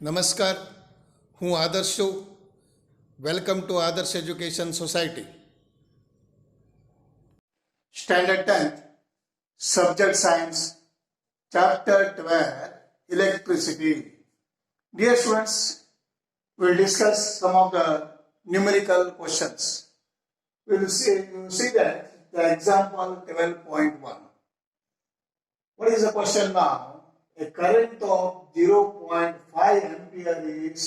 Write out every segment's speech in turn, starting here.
નમસ્કાર, હું આદર્શ છું. વેલકમ ટુ આદર્શ education society. Standard 10th, subject science, chapter 12, electricity. Dear students, we'll discuss some of the numerical questions. We'll see that the example 12.1. What is the question now? A current of 0.5 ampere is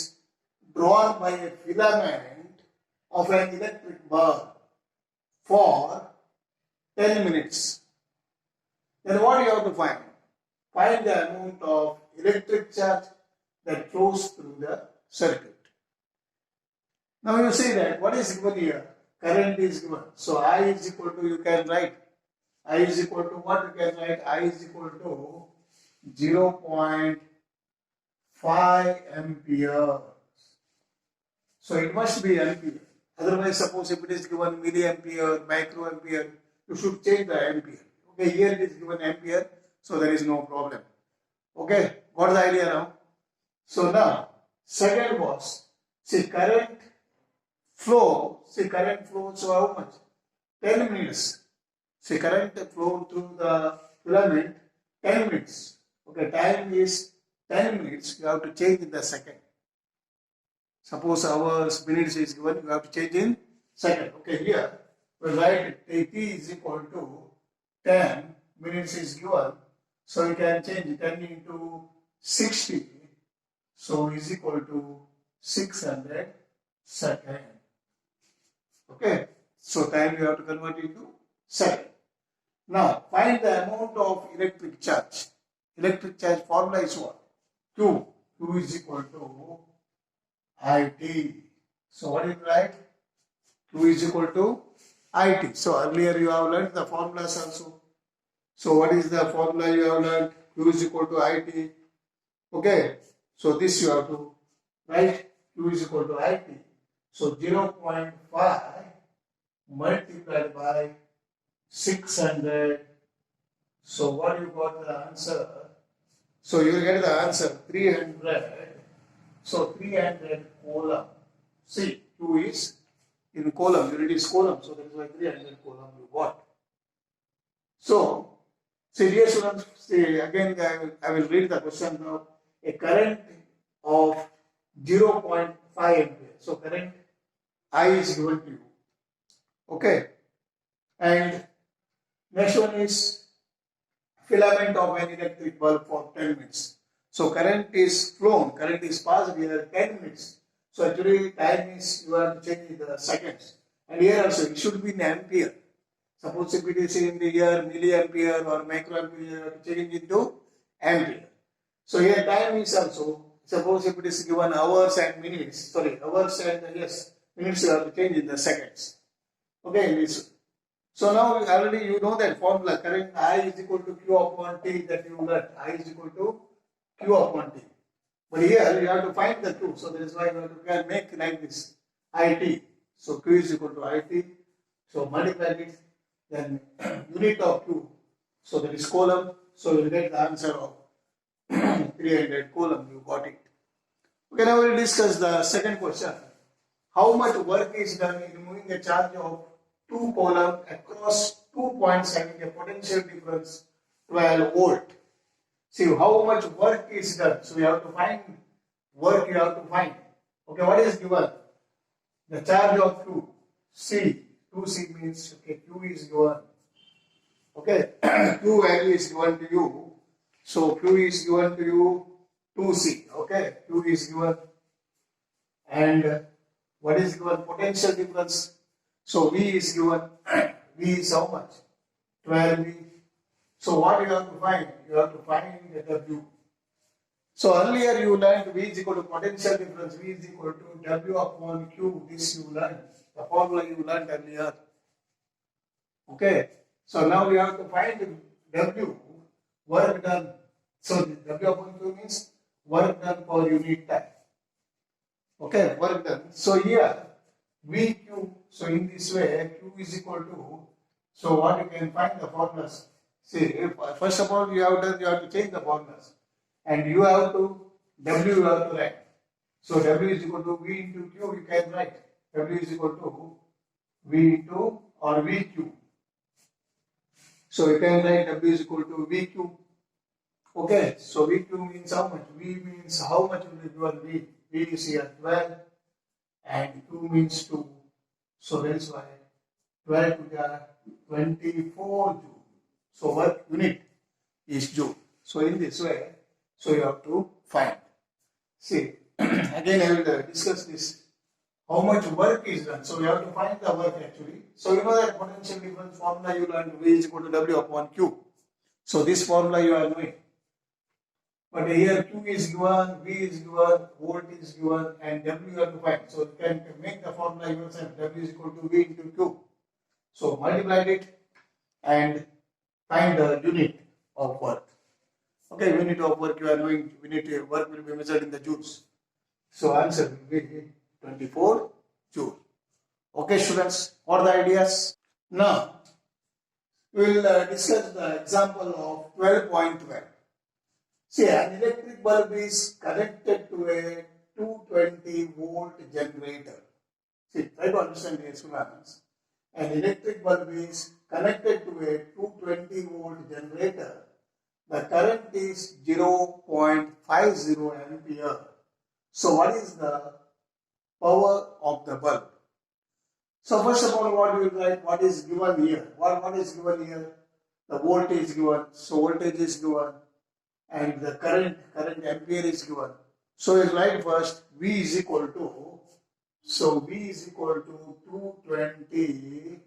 drawn by a filament of an electric bulb for 10 minutes. Then what you have to find? Find the amount of electric charge that flows through the circuit. Now you see that what is given here? Current is given. So I is equal to, you can write, I is equal to what you can write? I is equal to 0.5 ampere. So it must be ampere. Otherwise, suppose if it is given milliampere, microampere, you should change the ampere. Okay, here it is given ampere, so there is no problem. Okay, got the idea now? So now, second was, see current flows, so how much? 10 minutes. See current flow through the filament 10 minutes. Okay, time is 10 minutes, you have to change in the second. Suppose hours, minutes is given, you have to change in second. Okay, here we write T is equal to 10 minutes is given, so you can change 10 into 60, so is equal to 600 second. Okay, so time you have to convert into second. Now find the amount of electric charge. Electric charge formula is what? Q. Q is equal to IT. So what is right? Q is equal to IT. So earlier you have learned the formulas also. So what is the formula you have learned? Q is equal to IT. Okay. So this you have to write. Q is equal to IT. So 0.5 multiplied by 600. So what you got the answer? So you will get the answer 300. So 300 coulomb. See, Q is in coulomb, unit is coulomb. So that is why 300 coulomb you got. So, see dear students, see again I will read the question now. A current of 0.5 ampere. So current I is given to you. Okay. And next one is filament of an electric bulb for 10 minutes. So current is flown, current is passed here 10 minutes. So actually time is, you have to change the seconds. And here also it should be in ampere. Suppose if it is in the year milliampere or microampere, you have to change into ampere. So here time is also, suppose if it is given hours and minutes, hours and minutes, you have to change in the seconds. Okay, so now already you know that formula, current I is equal to Q upon T, that you learned. I is equal to Q upon T. But here you have to find the Q, so that is why you have to make like this IT. So Q is equal to IT. So multiply it, then unit of Q. So that is coulomb. So you will get the answer of 300 coulomb. You got it. Okay, now we will discuss the second question. How much work is done in moving a charge of 2 coulomb across 2 points having a potential difference 12 volt? See how much work is done. So you have to find work, you have to find. Okay, what is given? The charge of Q. C. 2C means, okay, Q is given. Okay, Q value is given to you. So Q is given to you 2C. Okay, Q is given. And what is given? Potential difference. So V is given. V is how much? 12V. So what you have to find? You have to find the W. So earlier you learned V is equal to potential difference. V is equal to W upon Q. This you learned. The formula you learned earlier. Okay. So now you have to find W, work done. So W upon Q means work done per unit time. Okay, work done. So here VQ. So in this way, Q is equal to, so what you can find the formulas. See, first of all, you have to change the formulas. And you have to W you have to write. So W is equal to V into Q, you can write. W is equal to V into or VQ. So you can write W is equal to VQ. Okay, so VQ means how much? V means how much will be given V. V is here 12 and Q means 2. So that is why 12 to the 24 joule. So work unit is joule. So in this way, so you have to find. See, again I will discuss this. How much work is done. So we have to find the work actually. So you know that potential difference formula you learned V is equal to W upon Q. So this formula you are knowing. But here Q is given, V is given, volt is given, and W you have to find. So you can make the formula yourself. W is equal to V into Q. So multiply it and find the unit of work. Okay, unit of work you are knowing, unit of work will be measured in the joules. So answer will be 24 joule. Okay students, what are the ideas? Now, we will discuss the example of 12.12. See, an electric bulb is connected to a 220 volt generator. See, try to understand the experiments. An electric bulb is connected to a 220 volt generator. The current is 0.50 ampere. So, what is the power of the bulb? So, first of all, what we will write? What is given here? What is given here? The voltage is given. So, voltage is given. And the current ampere is given. So you write first V is equal to, so V is equal to 220,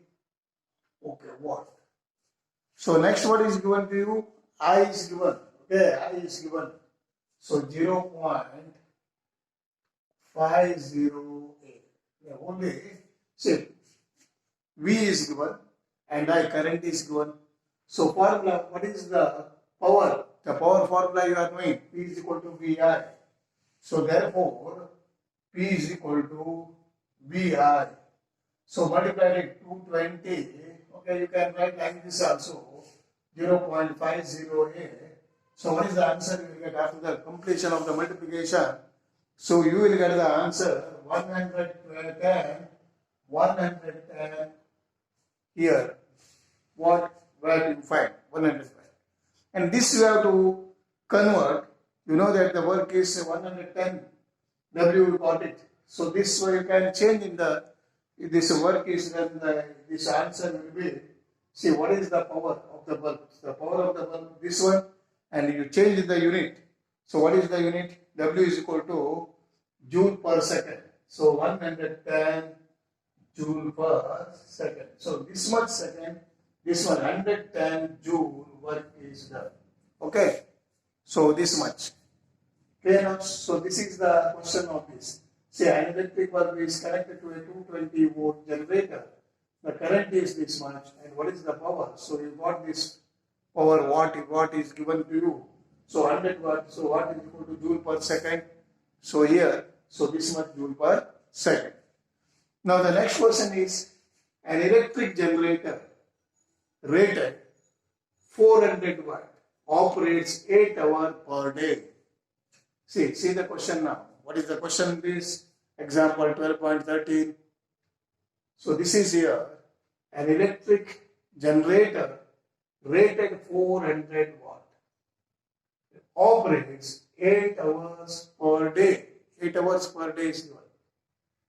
okay, watt. So next what is given to you? I is given, okay, I is given. So 0.508. Yeah, only, see, V is given and I current is given. So formula, what is the power? The power formula you are knowing, P is equal to VI. So therefore, P is equal to VI. So multiply it 220. Okay, you can write like this also, 0.508. So what is the answer you will get after the completion of the multiplication? So you will get the answer 110 here. What value you find? 110. And this you have to convert. You know that the work is 110 W you got it. So this way you can change in the, if this work is then this answer will be, see what is the power of the bulb. The power of the bulb, this one, and you change the unit. So what is the unit? W is equal to joule per second. So 110 joule per second. So this much second, this one 110 joule work is done. Okay, so this much. Okay, now, so this is the question of this. Say an electric bulb is connected to a 220 volt generator. The current is this much, and what is the power? So you got this power watt is given to you. So 100 watt. So watt is equal to joule per second. So here, so this much joule per second. Now the next question is an electric generator rated 400 watt operates 8 hours per day. See the question now. What is the question? This example 12.13. So this is here an electric generator rated 400 watt operates 8 hours per day. 8 hours per day is given.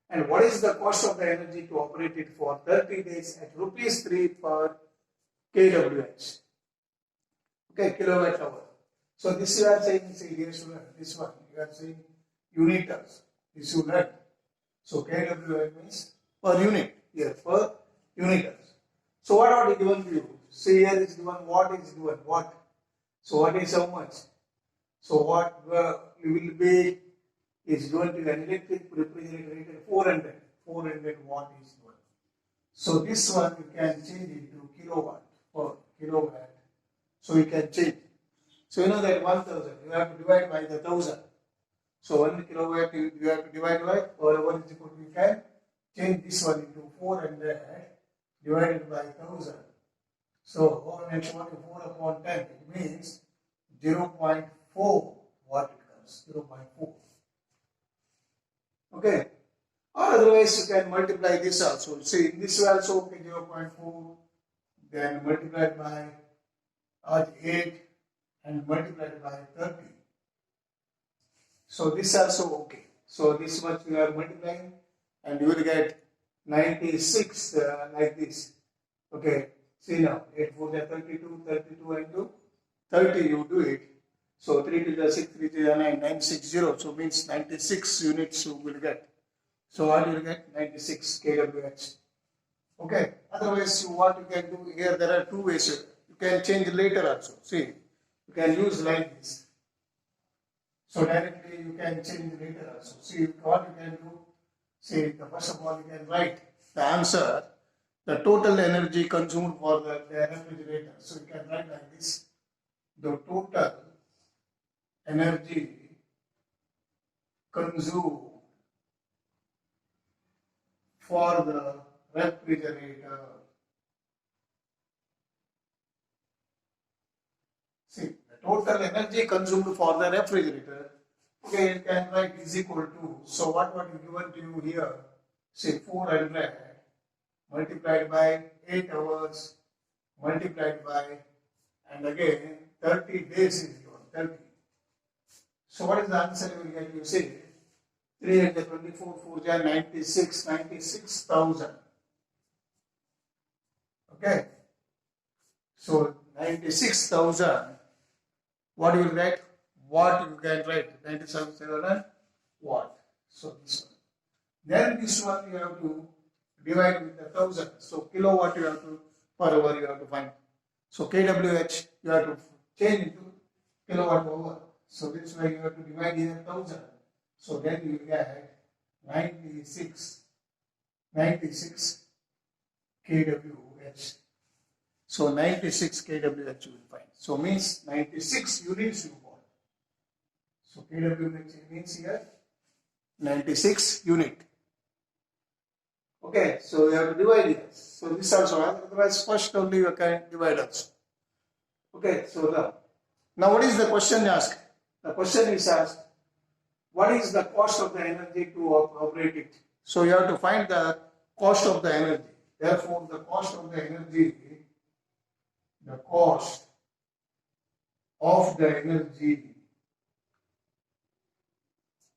And what is the cost of the energy to operate it for 30 days at rupees 3 per kWh? Okay, kilowatt hour. So this you are saying, see, dear student, this one, you are saying uniters. This you learn. So kWh means per unit, here, per uniters. So what are they given to you? See, here is given, watt is given, watt. So what is how much? So what you will be is given to an electric refrigerator rated 400 watt is given. So this one you can change it to kilowatt per kilowatt. So you can change. So you know that 1000, you have to divide by the 1000. So 1 kilowatt you have to divide by, or 1 is equal to, you can change this one into 400 divided by 1000. So next one is 4 upon 10. It means 0.4 watt it comes. 0.4. Okay. Or otherwise you can multiply this also. See, in this way also, okay, 0.4, then multiplied by 8 and multiplied by 30. So this also okay. So this much you are multiplying and you will get 96 like this. Okay. See now, 8 4 32, 32 and 2, 30 you do it. So 3 to the 6, 3 to the 9, 960. So means 96 units you will get. So what you will get? 96 kWh. Okay. Otherwise, what you can do here, there are two ways. You can change later also. See, you can use like this. So directly you can change later also. See what you can do. See, first of all, you can write the answer, the total energy consumed for the refrigerator. So you can write like this. The total energy consumed for the refrigerator. See, the total energy consumed for the refrigerator. Okay, you can write is equal to. So what is given to you here? Say 400 multiplied by 8 hours multiplied by, and again 30 days is given. 30. So what is the answer you will get? You see 324 4 96, 96,000. Okay. So 96,000. What you will write? What you can write? 97,000 watt. So this one. Then this one you have to divide with the 1000. So kilowatt you have to per hour you have to find. So kWh you have to change into kilowatt hour. So this way you have to divide here 1000. So then you will get 96 kWh. So 96 kWh you will find. So means 96 units you got. So kWh means here 96 unit. Okay, so you have to divide here. So this also, otherwise first only you can divide also. Okay, so now what is the question asked? The question is asked, what is the cost of the energy to operate it? So you have to find the cost of the energy. Therefore, the cost of the energy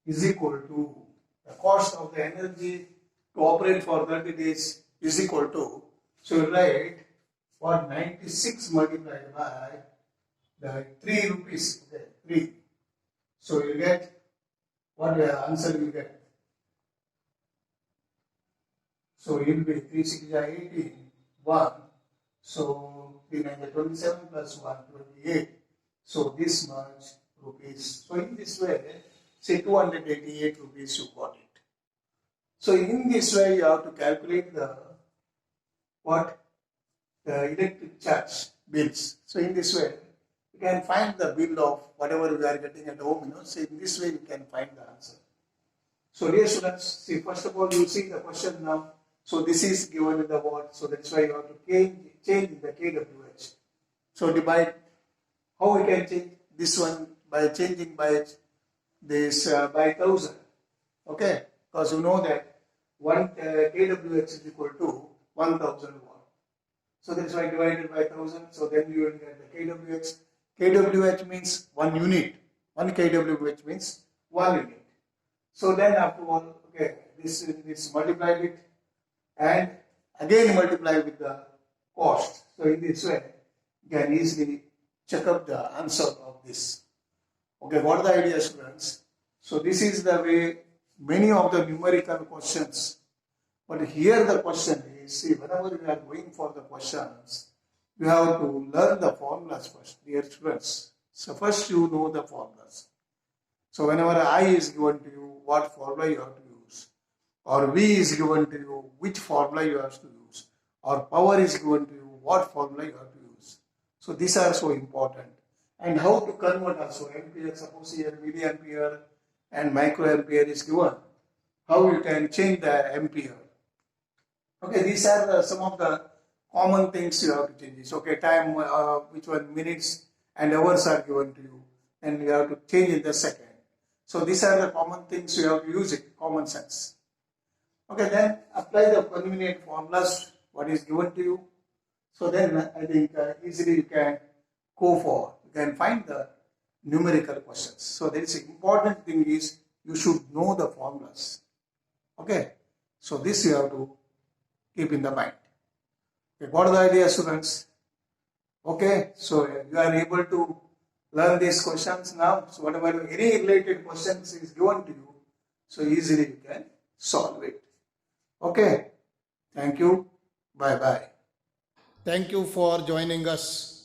is equal to the cost of the energy to operate for 30 days is equal to, so you write what 96 multiplied by the 3 rupees, okay, 3. So you get what the answer you get. So it will be 3 6 18, 1. So 3 9 27 plus 1 28. So this much rupees. So in this way, say 288 rupees you got it. So in this way you have to calculate the electric charge bills. So in this way you can find the bill of whatever we are getting at home, So in this way you can find the answer. So dear students, see, first of all you see the question now. So this is given in the watt. So that's why you have to change the kWh. So divide. How we can change this one? By changing by this by 1000. Okay, because you know that 1 kWh is equal to 1000 watt. So that's why divided by 1000. So then you will get the kWh. kWh means 1 unit. 1 kWh means 1 unit. So then after all, okay, this multiply it and again multiply with the cost. So in this way, you can easily check up the answer of this. Okay, what are the ideas, students? So this is the way many of the numerical questions. But here the question is, see, whenever you are going for the questions, you have to learn the formulas first, dear students. So first you know the formulas. So whenever I is given to you, what formula you have to use, or V is given to you, which formula you have to use, or power is given to you, what formula you have to use. So these are so important. And how to convert also, ampere, suppose here milliampere and microampere is given. How you can change the ampere. Okay, these are some of the common things you have to change. Okay, time, which one, minutes and hours are given to you, and you have to change in the second. So these are the common things you have to use it, common sense. Okay, then apply the convenient formulas, what is given to you. So then I think easily you can go for, you can find the numerical questions. So there is an important thing is you should know the formulas. Okay, so this you have to keep in the mind. Okay, got the idea, students? Okay, so you are able to learn these questions now. So whatever any related questions is given to you, so easily you can solve it. Okay, thank you. Bye bye. Thank you for joining us